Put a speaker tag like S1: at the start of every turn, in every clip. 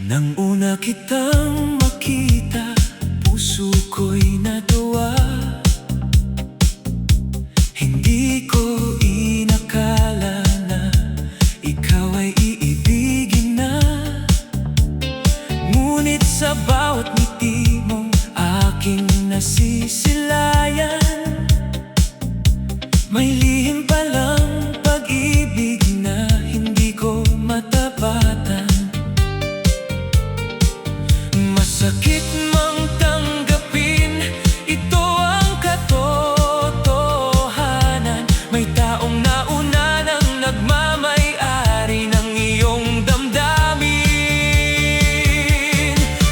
S1: Nang una kitang makita, puso ko'y natuwa. Hindi ko inakala na ikaw ay iibigin na. Ngunit sa bawat ngiti mong aking nasisilayan, may lihim palang pag-ibig na hindi ko matapatan. Masakit mang tanggapin, ito ang katotohanan. May taong nauna nang nagmamay-ari ng iyong damdamin.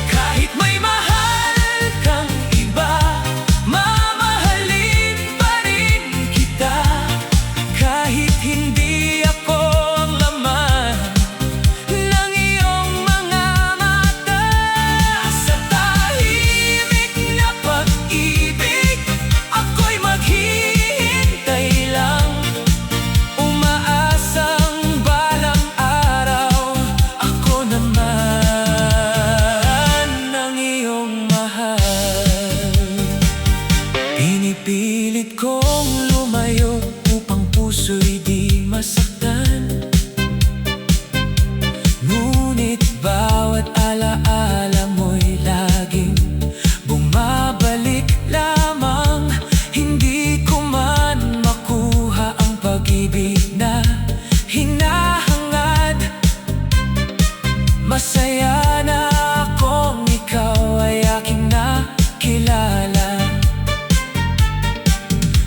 S1: Kahit may mahal kang iba, mamahalin pa rin kita. Kahit hindi ako ang laman ng iyong mga mata, sa tahimik na pag-ibig ako'y maghihintay lang. Umaasang balang araw ako naman ang iyong mahal. Pinipilit kong lumayo upang puso'y di masaktan. Ngunit bawat alaala mo'y laging bumabalik lamang. Hindi ko man makuha ang pag-ibig na hinahangad. Masaya na akong ikaw ay aking nakilala.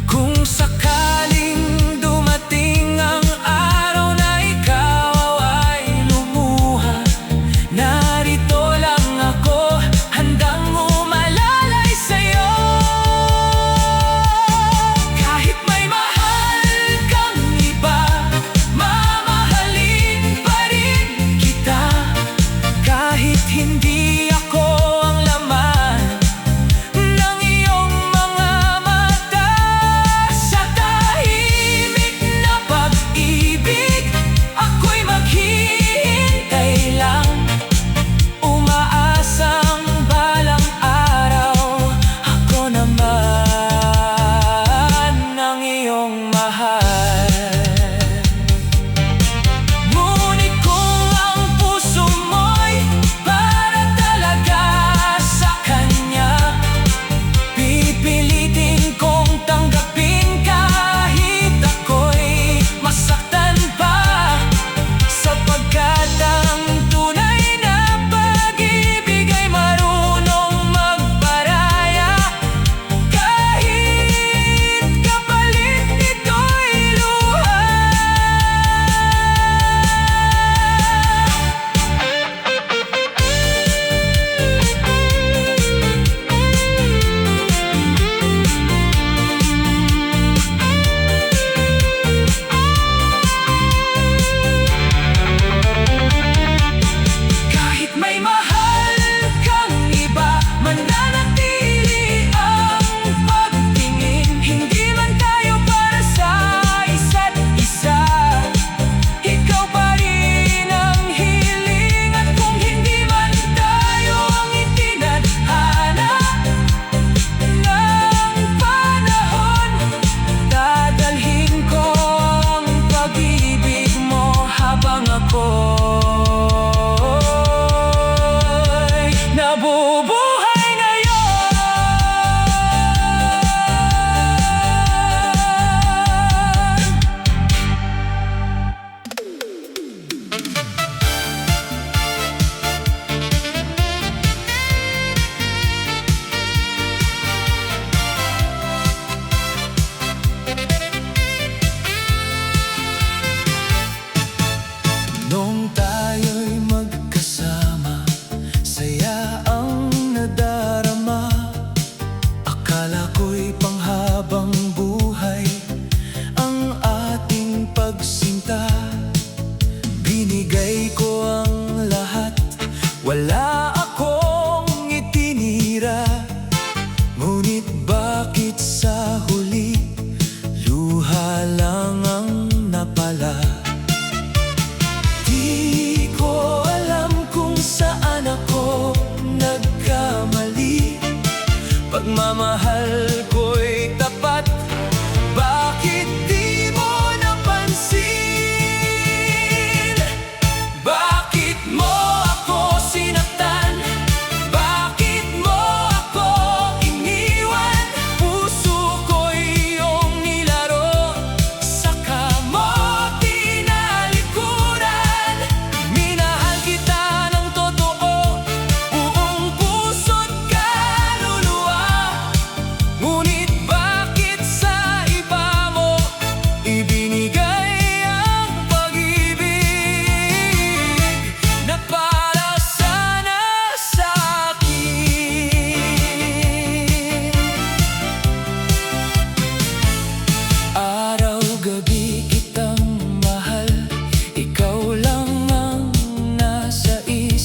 S1: Kung sakaling dumating ang araw na ikaw ay lumuha, narito lang ako, handang umalalay sa'yo. Kahit may mahal kang iba, mamahalin pa rin kita.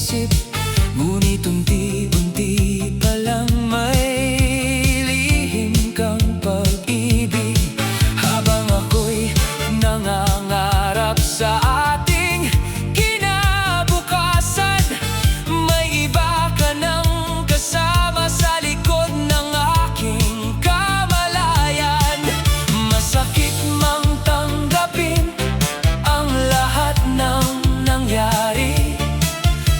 S1: isip. Ngunit unti-unti palang may lihim kang pag-ibig. Habang ako'y nangangarap sa ating kinabukasan, may iba ka nang kasama sa likod ng aking kamalayan. Masakit mang tanggapin ang lahat ng nangyari.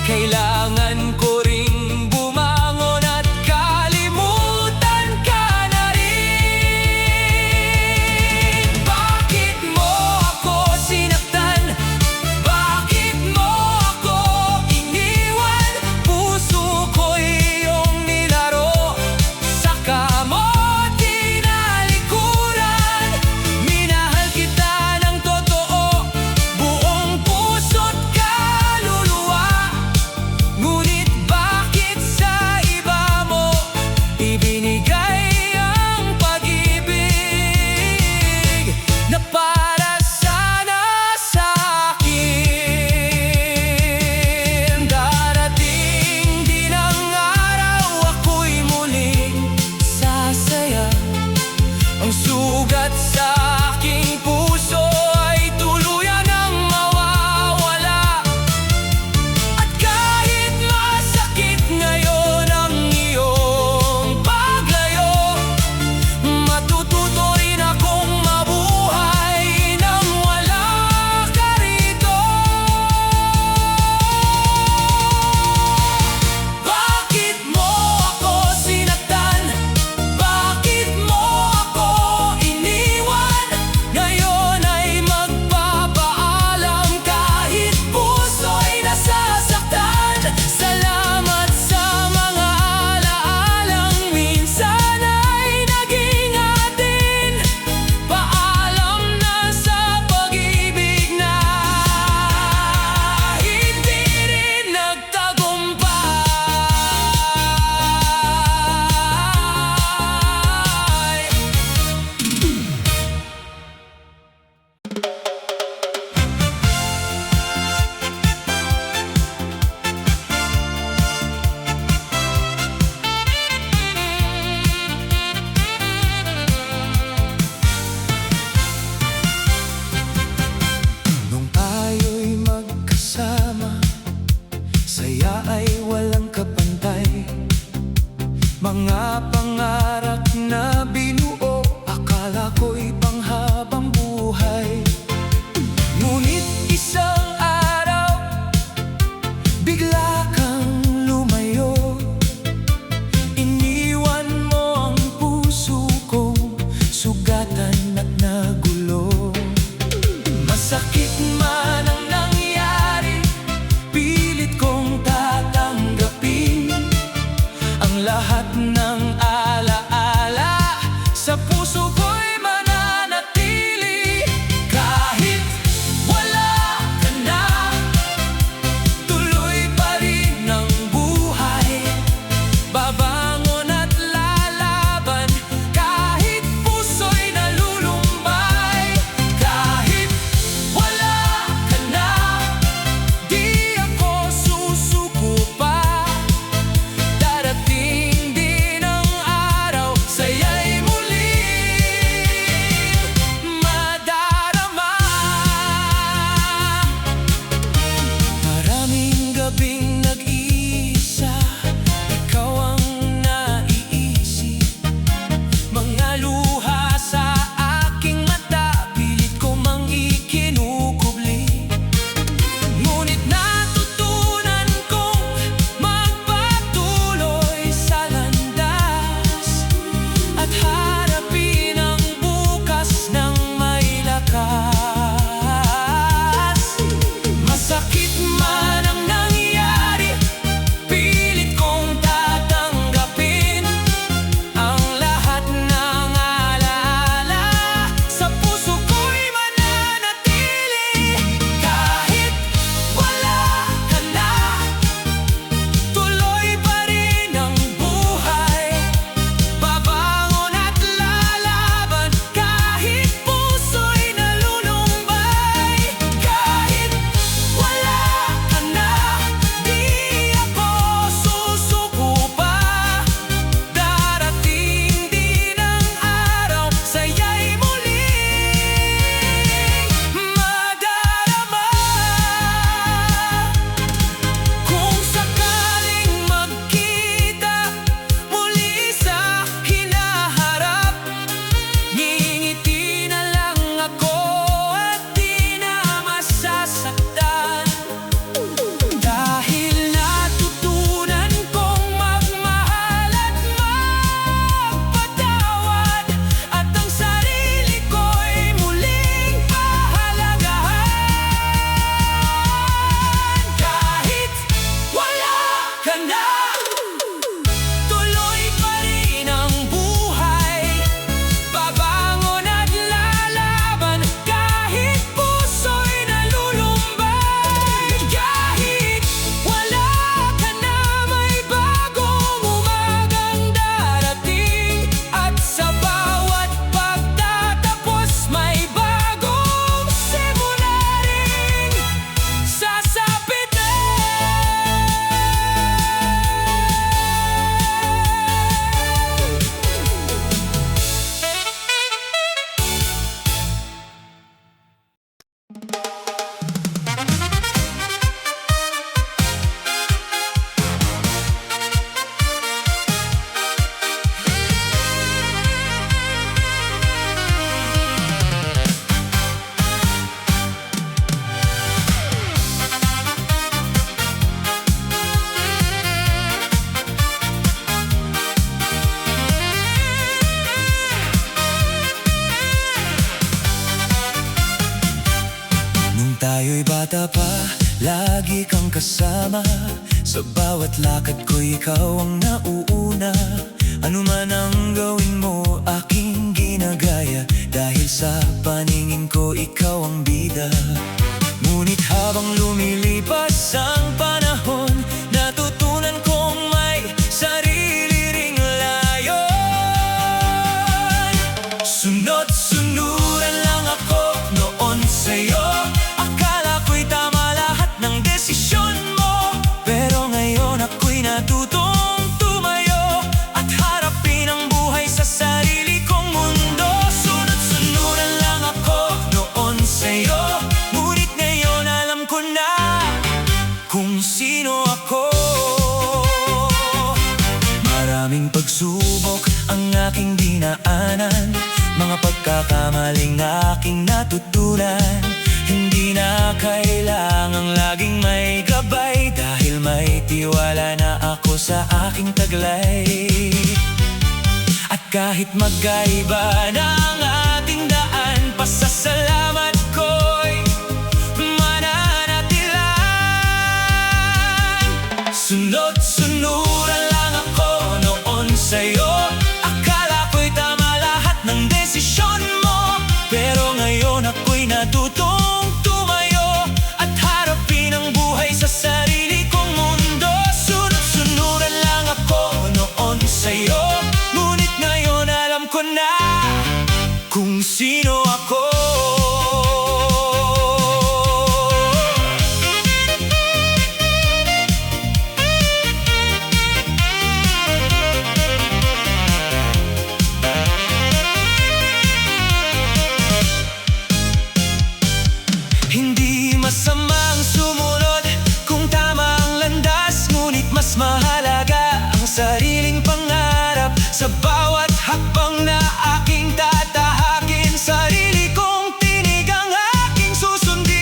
S1: Kailangan ko ring bumangon at kalimutan ka na rin. Bakit mo ako sinaktan? Bakit mo ako iniwan? Puso ko'y iyong nilaro, saka mo tinalikuran. Minahal kita ng totoo, buong puso't kaluluwa. Ngunit bakit sa iba mo ibinigay ang pag-ibig na para sana sa akin? Darating din ang araw, ako'y muling sasaya. Ang sugat sa aking puso ay tuluyan ang mawawala. At kahit masakit ngayon ang iyong paglayo, matututo rin akong mabuhay nang wala ka rito. Bakit mo ako sinaktan? Bakit mo ako iniwan? Ngayon ay magpapaalam kahit puso'y nasasaktan. Salamat sa mga alaalang minsan ay naging atin. Paalam na sa pag-ibig na hindi rin nagtagumpay. Nung tayo'y magkasama, saya ay walang kapantay. Mga pangarap na binuo, akala ko'y panghabang buhay. Ngunit isang araw, bigla kang lumayo. Iniwan mo ang puso kong sugatan at nagulo. Masakit man ang nangyari, pilit kong tatanggapin ang lahat ng bata pa, lagi kang kasama. Sa bawat lakad ko ikaw ang nauuna. Ano man ang gawin mo, aking ginagaya. Dahil sa paningin ko, ikaw ang bida. Ngunit habang lumilipas ang panahon, natutunan kong may sarili ring layon. Sunod-sunuran lang ako noon sa'yo. Akala ko'y tama lahat ng desisyon mo. Pero ngayon ako'y natutong tumayo at harapin ang buhay sa sarili kong mundo. Sunod-sunuran lang ako noon sa'yo. Ngunit ngayon alam ko na kung sino ako. Maraming pagsubok ang aking dinaanan, mga pagkakamaling aking natutunan. Hindi na kailangang laging may gabay, dahil may tiwala na ako sa aking taglay. At kahit magkaiba na ang ating daan, pasasalamat ko'y mananatilan. Sunod-sunuran lang ako noon sa'yo. Akala ko'y tama lahat ng desisyon mo. Pero ngayon ako'y natutong tumayo at harapin ang buhay sa sarili kong mundo. Sunod-sunuran lang ako noon sa'yo. Ngunit ngayon alam ko na kung sino ako. Hindi masamang sumunod kung tama ang landas, ngunit mas mahalaga ang sariling pangarap. Sa bawat hakbang na aking tatahakin, sarili kong tinig ang aking susundin.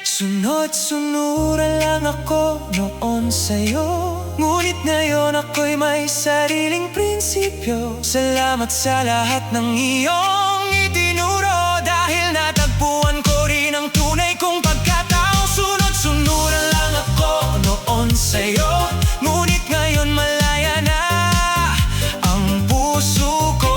S1: Sunod-sunuran lang ako noon sa'yo. Ngunit ngayon ako'y may sariling prinsipyo. Salamat sa lahat ng iyong itinuro, dahil natagpuan ko rin ang tunay kong pagkatao. Sunod-sunuran lang ako noon sa'yo. Ngunit ngayon malaya na ang puso ko.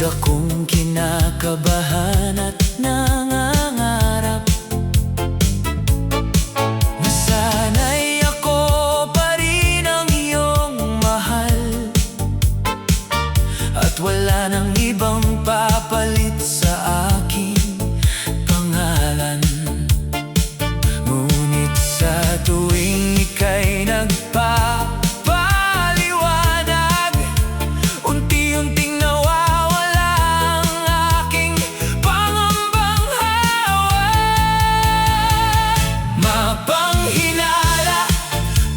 S1: akong kinakabahan at nangangarap na sana'y ako pa rin ang iyong mahal at wala nang ibang papalit sa aking pangalan. Ngunit sa tuwing ika'y nagpapaliwanag, unti-unting nawawala ang aking pangambang hawa. Mapanghinala,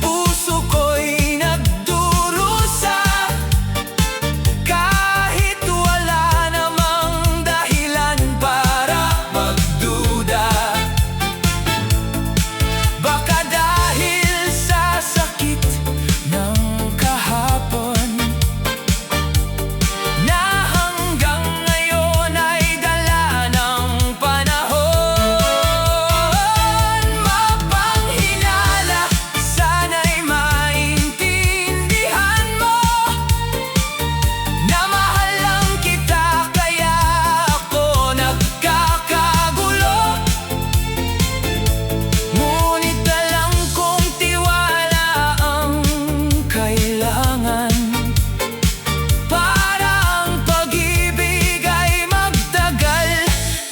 S1: puso ko'y nagdurusa, kahit wala namang dahilan para magduda. Baka dahil sa sakit ng kahapon na hanggang ngayon ay dala ng panahon. Mapanghinala, sana'y maintindihan mo na mahal lang kita, kaya ako nagkakagulo. Ngunit alam kong tiwala ang kailangan para ang pag-ibig ay magtagal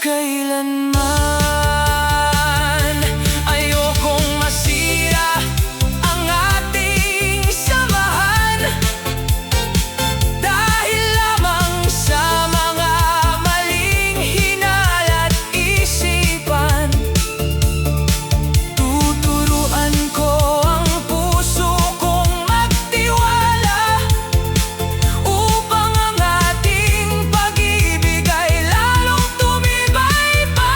S1: kailanman. Ayokong masira ang ating samahan dahil lamang sa mga maling hinala't isipan. Tuturuan ko ang puso kong magtiwala upang ang ating pag-ibig ay lalong tumibay pa.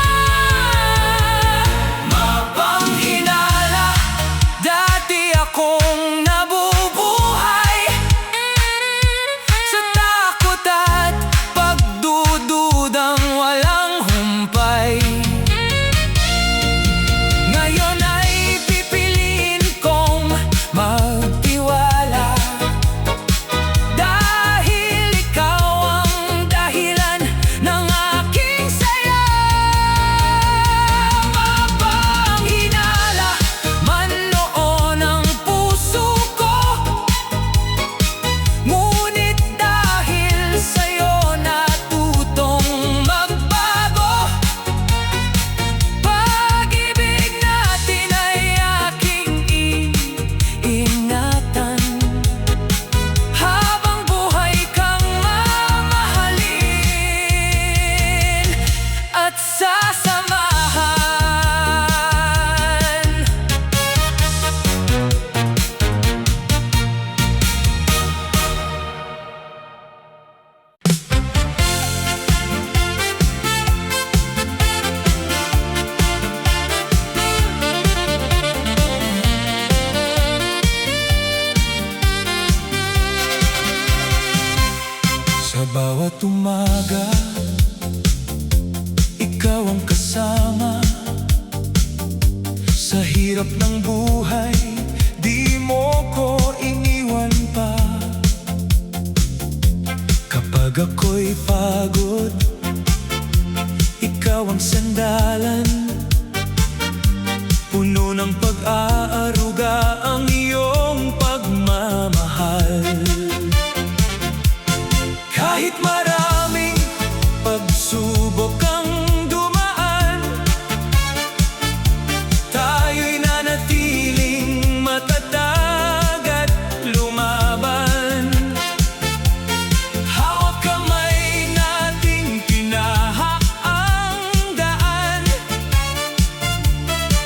S1: Mapanghinala, dati akong nabubuhay sa takot at pagdududang walang humpay. Ngayon ay pipiliin kong magtiwala dahil ikaw ang dahilan ng aking saya. Mapanghinala man noon ang puso ko, ngunit dahil sa'yo natutong magbago. Pag-ibig natin ay aking iingatan, habang buhay kang mamahalin at sasamahan. Sa bawat umaga, ikaw ang kasama. Sa hirap ng buhay, di mo ko iniwan pa. Kapag ako'y pagod, ikaw ang sandalan. Puno ng pag-aaruga ang iyong pagmamahal. Kahit maraming pagsubok ang dumaan, tayo'y nanatiling matatag at lumaban. Hawak kamay nating pinahaang daan,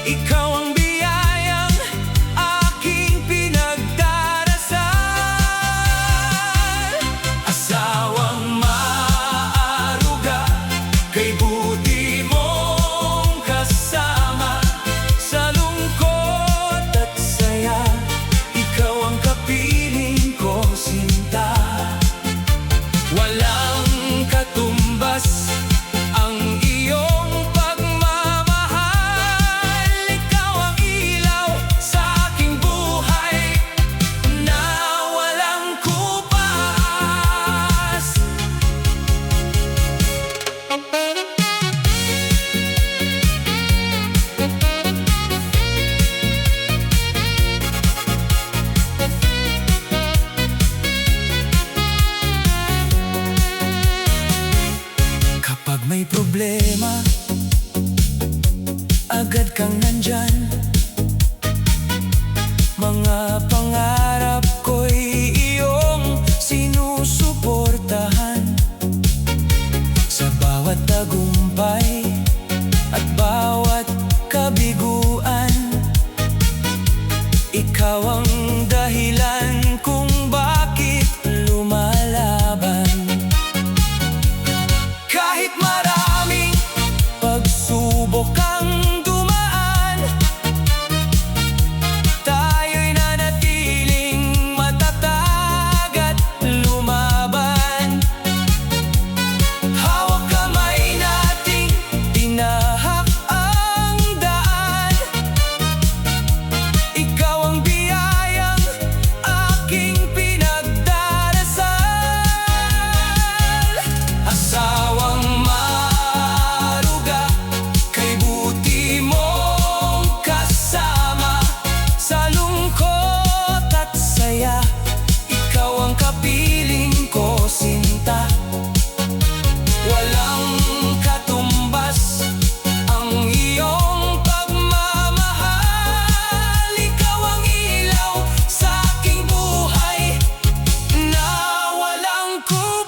S1: ikaw ang biyayang aking may problema, agad kang nandyan. Mga pangarap ko'y iyong sinusuportahan. Sa bawat tagumpay at bawat kabiguan, ikaw ang dahilan kung bakit lumalaban. Kahit maraming pagsubok ang dumaan, tayo'y nanatiling matatag at lumaban. Hawak kamay nating tinahak ang daan. Ikaw ang biyayang aking pinagdarasal. Asawang maaruga, kay buti mong kasama. Sa lungkot at saya, ikaw ang kapiling ko, sinta. Walang katumbas ang iyong pagmamahal. Ikaw ang ilaw sa aking buhay na walang kupas.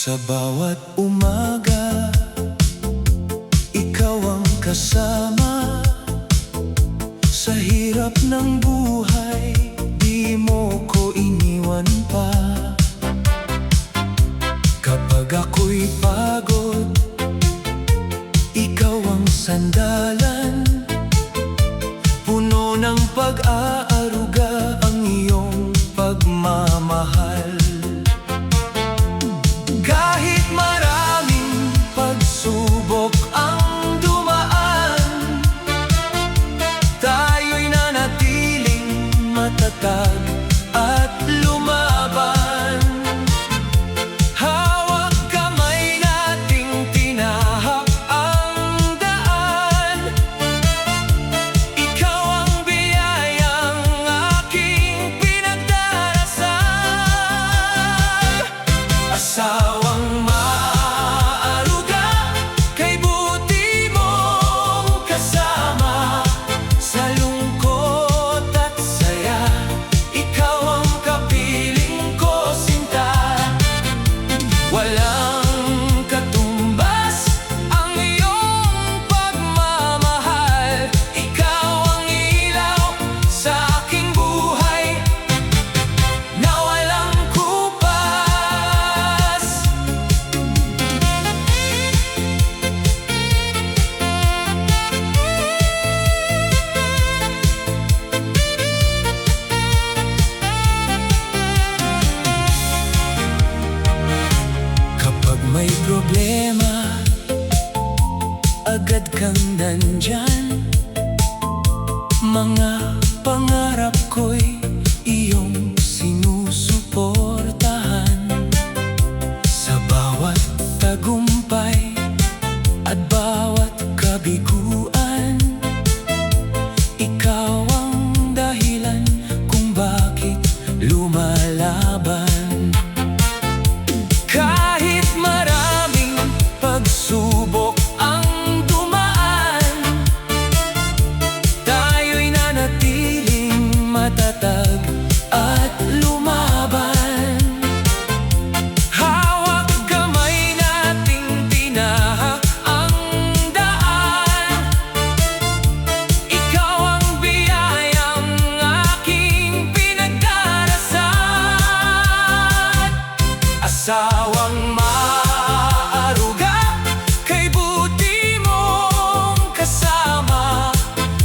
S1: Sa bawat umaga, ikaw ang kasama. Sa hirap ng buhay, di mo ko iniwan pa. Kapag ako'y pagod, ikaw ang sandalan. Puno ng pag-aaruga ang iyong pagmamahal. Kahit maraming pagsubok ang dumaan, tayo'y nanatiling matatag at lumaban. Hawak kamay nating tinahak ang daan. Ikaw ang biyayang aking pinagdarasal. Asawang maaruga, kay buti mong kasama. Sa lungkot at saya, ikaw ang kapiling ko, sinta. Walang katumbas ang iyong pagmamahal. Ikaw ang ilaw sa aking buhay na walang kupas. Kapag may problema, agad kang nandyan. Mga pangarap ko'y iyong sinusuportahan. Sa bawat tagumpay at bawat kabiguan, ikaw ang dahilan kung bakit lumalaban. Kahit maraming pagsubok ang dumaan, tayo'y nanatiling matatag at lumaban. Hawak kamay nating tinahak ang daan. Ikaw ang biyayang aking pinagdarasal. Asawang maaruga, kay buti mong kasama.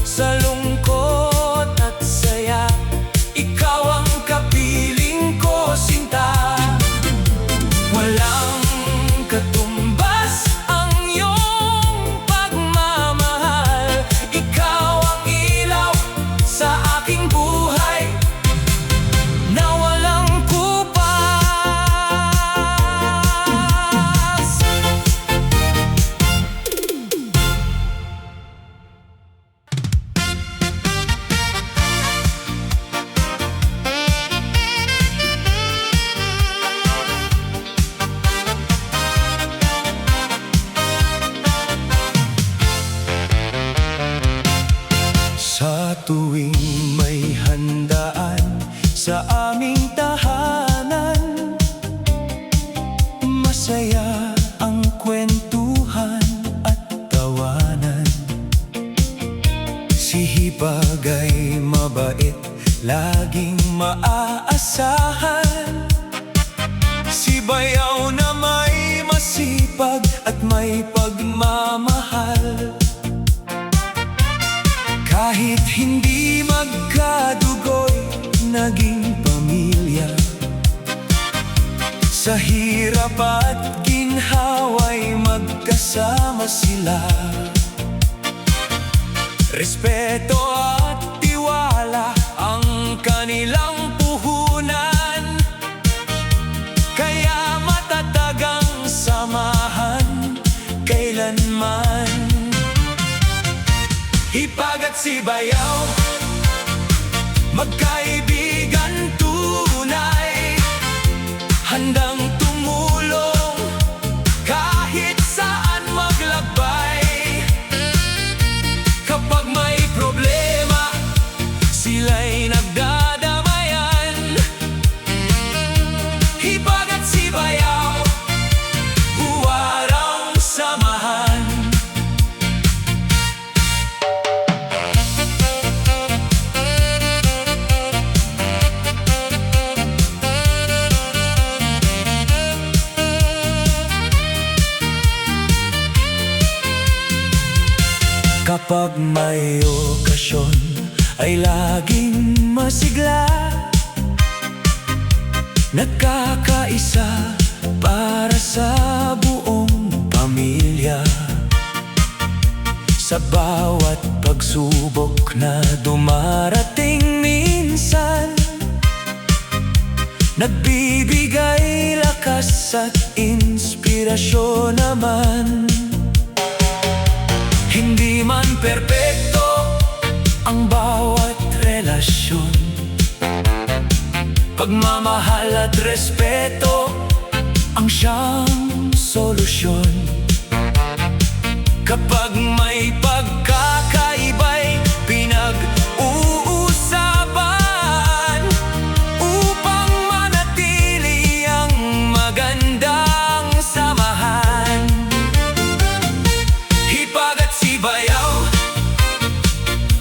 S1: Sa lungkot at saya, ikaw ang kapiling ko, sinta. Walang katumbas ang iyong pagmamahal. Ikaw ang ilaw sa tuwing may handaan sa aming tahanan, masaya ang kwentuhan at tawanan. Si Hipag ay mabait, laging maaasahan. Si Bayaw na may masipag at may pagmamahal. Kahit hindi magkadugoy, naging pamilya. Sa hirap at ginhawa'y magkasama sila. Respeto at tiwala ang kanilang puhunan, kaya matatag ang samahan kailanman. Hipag at si Bayaw, magkaibigan tunay, handang tumulong kahit saan maglakbay. Kapag may problema, sila'y nagdadamayan. Hipag at si Bayaw, huwarang samahan. Kapag may okasyon, ay laging masigla. Nagkakaisa para sa buong pamilya. Sa bawat pagsubok na dumarating minsan, nagbibigay lakas at inspirasyon naman. Hindi man perpekto ang bawat relasyon, pagmamahal at respeto ang siyang solusyon. Kapag may pagkakaiba'y pinag-uusapan, upang manatili ang magandang samahan. Hipag at si Bayaw,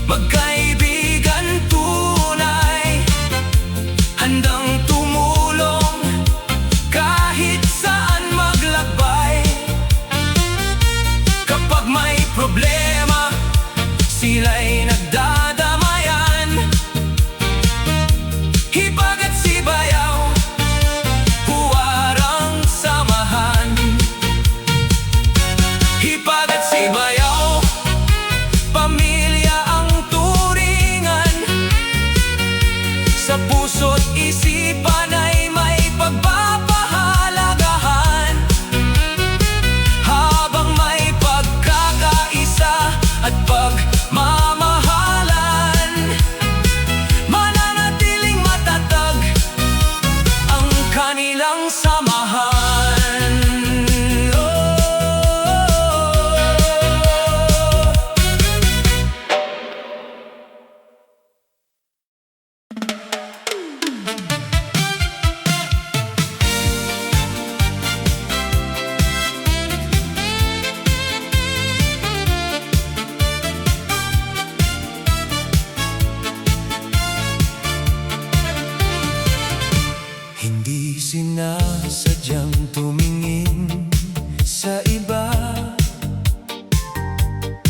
S1: magkaibigan tunay, handang tumulong kahit saan maglakbay. Kapag may problema, sila'y nagdadamayan. Hipag at si Bayaw, huwarang samahan. Hipag at si Bayaw, pamilya ang turingan. Sa puso't isipan ay may pagpapahalagahan. Habang may pagkakaisa at pagmamahalan, mananatiling matatag ang kanilang samahan. Hindi sinasadyang tumingin sa iba,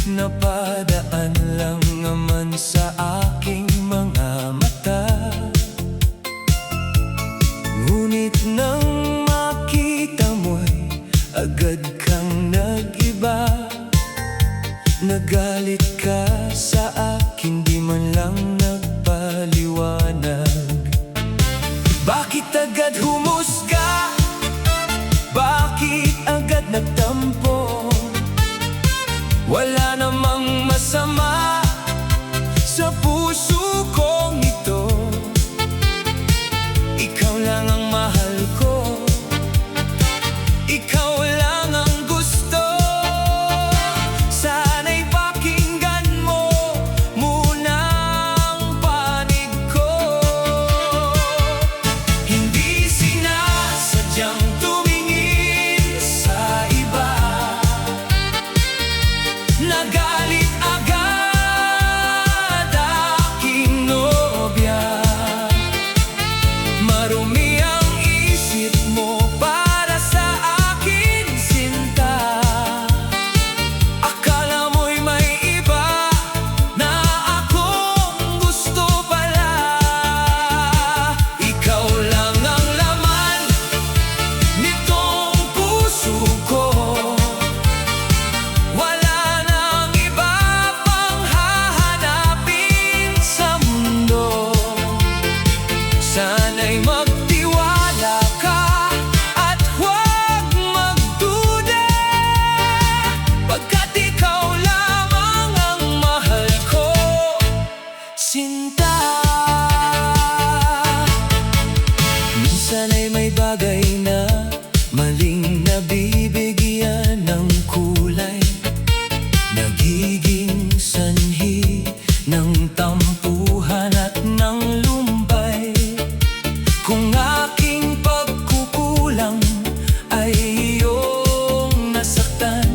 S1: napadaan lang naman sa aking mga mata. Ngunit nang makita mo'y agad kang nag-iba. Nagalit ka sa akin, di man lang nagpaliwanag. Bakit agad humusga? Bakit agad nagtampo? Wala namang masama sa ng tampuhan at ng lumbay. Kung aking pagkukulang ay iyong nasaktan,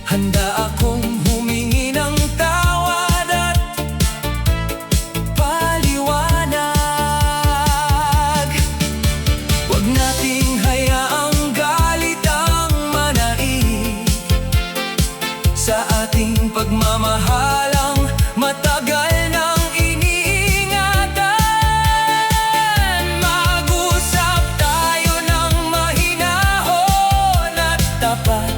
S1: handa akong humingi ng tawad at paliwanag. Huwag nating hayaang galit ang manaig sa ating pagmamahalang matagal nang iniingatan. Mag-usap tayo ng mahinahon at tapat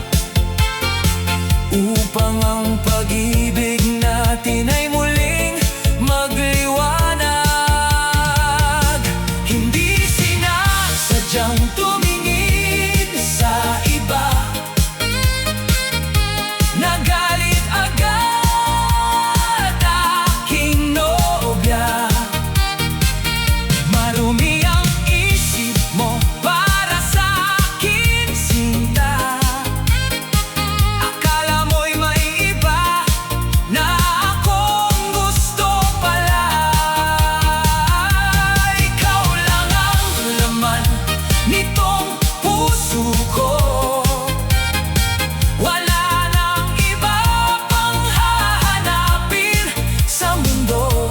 S1: upang ang pag-ibig natin ay muling magliwanag. Hindi sinasadyang tumingin sa iba, nagalit agad aking nobya. Marumi ang isip mo para sa akin, sinta. Akala mo'y may iba na akong gusto pala. Ikaw lang ang laman nitong puso ko. Wala nang iba pang hahanapin sa mundo.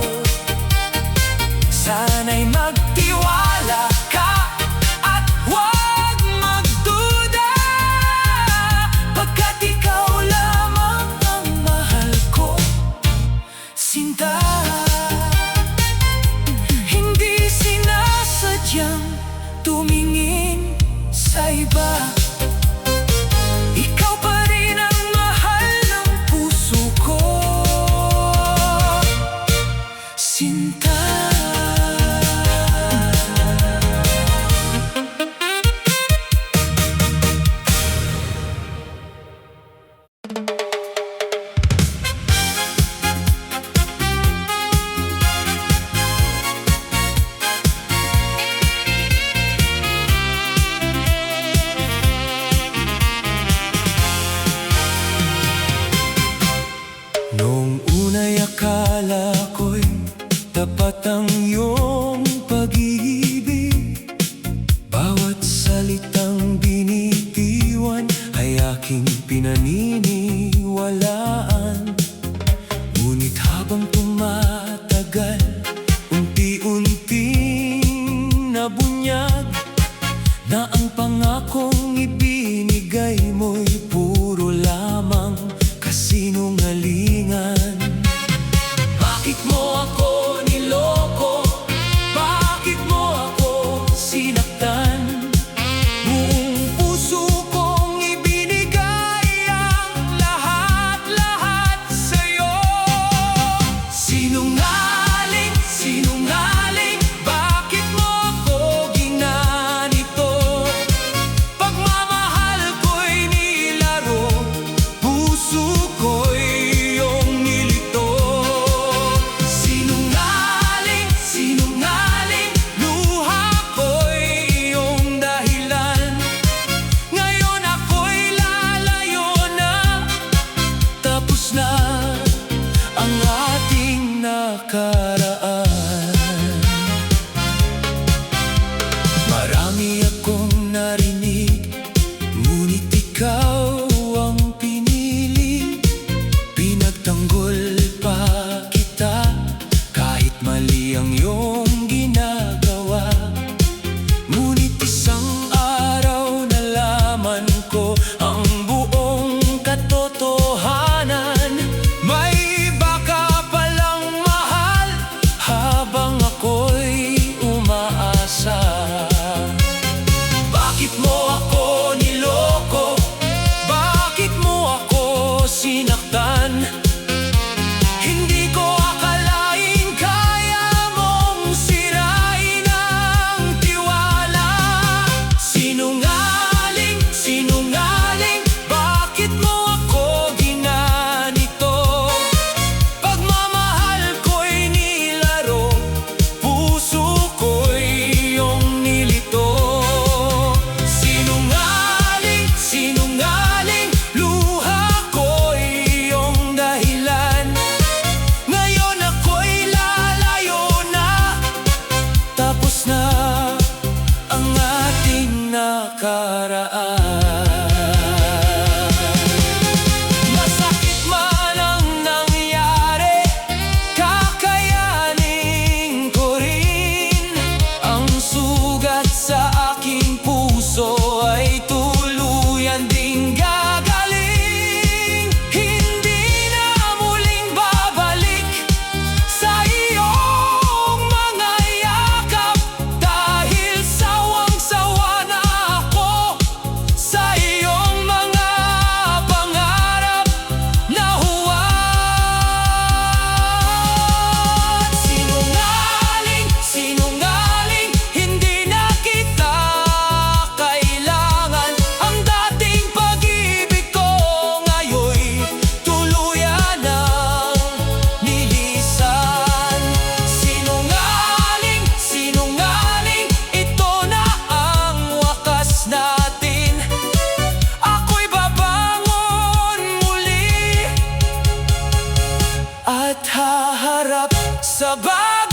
S1: Sana'y magtiwala ka at huwag magduda, pagkat ikaw lamang ang mahal ko, sinta. Hindi sinasadyang tumingin sa iba, ikaw pa rin ang mahal ng puso ko, sinta. Noong una'y akala ko'y tapat ang iyong pag-ibig. Bawat salitang binitiwan ay aking pinaniniwalaan. Ngunit habang tumatagal, unti-unting nabunyag na ang pangakong ibinigay mo'y puro lamang kasinungalingan. Bakit mo ako niloko? Bakit mo ako sinaktan? Buong puso kong ibinigay ang lahat-lahat sa'yo. Sinungaling, sinungaling, bakit mo ako ginanito? Pagmamahal ko'y nilaro, puso ko'y iyong nilito. Sinungaling, sinungaling, luha ko'y iyong dahilan. Ngayon ako'y lalayo na, tapos na ang ating nakaraan. Marami akong narinig, ngunit ikaw ang pinili. Pinagtanggol pa kita kahit mali ang iyong ginagawa. Ngunit isang araw nalaman ko ang buong katotohanan. May iba ka palang mahal at haharap sa bago.